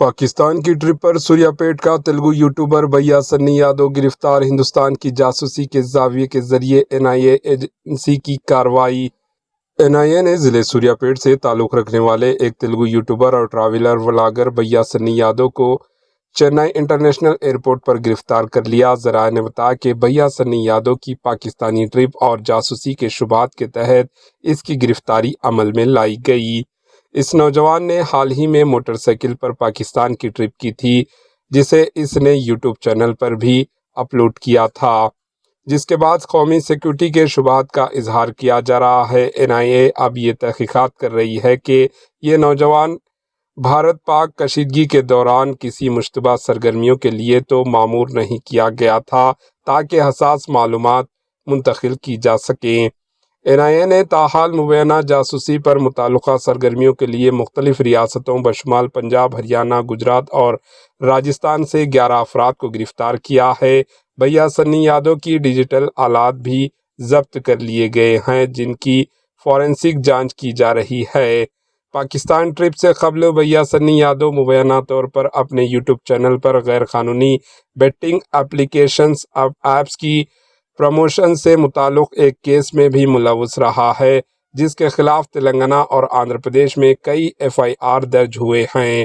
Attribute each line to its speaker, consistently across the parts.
Speaker 1: پاکستان کی ٹرپ پر سوریا پیٹ کا تیلگو یوٹیوبر بھیا سنی یادو گرفتار، ہندوستان کی جاسوسی کے زاویے کے ذریعے NIA ایجنسی کی کارروائی۔ NIA نے ضلع سوریا پیٹ سے تعلق رکھنے والے ایک تیلگو یوٹیوبر اور ٹراویلر ولاگر بھیا سنی یادو کو چنئی انٹرنیشنل ایئرپورٹ پر گرفتار کر لیا۔ ذرائع نے بتایا کہ بھیا سنی یادو کی پاکستانی ٹرپ اور جاسوسی کے شبہات کے تحت اس کی گرفتاری عمل میں لائی گئی۔ اس نوجوان نے حال ہی میں موٹر سائیکل پر پاکستان کی ٹرپ کی تھی، جسے اس نے یوٹیوب چینل پر بھی اپلوڈ کیا تھا، جس کے بعد قومی سیکیورٹی کے شبہات کا اظہار کیا جا رہا ہے۔ NIA اب یہ تحقیقات کر رہی ہے کہ یہ نوجوان بھارت پاک کشیدگی کے دوران کسی مشتبہ سرگرمیوں کے لیے تو مامور نہیں کیا گیا تھا تاکہ حساس معلومات منتقل کی جا سکیں۔ NIA نے تاحال مبینہ جاسوسی پر متعلقہ سرگرمیوں کے لیے مختلف ریاستوں بشمال پنجاب، ہریانہ، گجرات اور راجستھان سے 11 افراد کو گرفتار کیا ہے۔ بھیا سنی یادو کی ڈیجیٹل آلات بھی ضبط کر لیے گئے ہیں، جن کی فورینسک جانچ کی جا رہی ہے۔ پاکستان ٹرپ سے قبل بھیا سنی یادو مبینہ طور پر اپنے یوٹیوب چینل پر غیر قانونی بیٹنگ اپلیکیشنز ایپس کی پروموشن سے متعلق ایک کیس میں بھی ملوث رہا ہے، جس کے خلاف تلنگانہ اور آندھرا پردیش میں کئی FIR درج ہوئے ہیں۔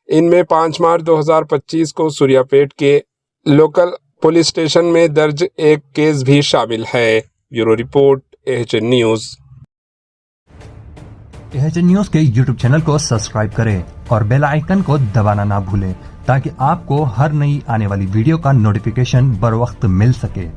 Speaker 1: ان میں 5 مارچ 2025 کو سوریا پیٹ کے لوکل پولیس اسٹیشن میں درج ایک کیس بھی شامل ہے۔ Bureau report AHN news.
Speaker 2: AHN news کے یوٹیوب چینل کو سبسکرائب کریں اور بیل آئیکن کو دبانا نہ بھولیں تاکہ آپ کو ہر نئی آنے والی ویڈیو کا نوٹیفیکیشن بر وقت مل سکے۔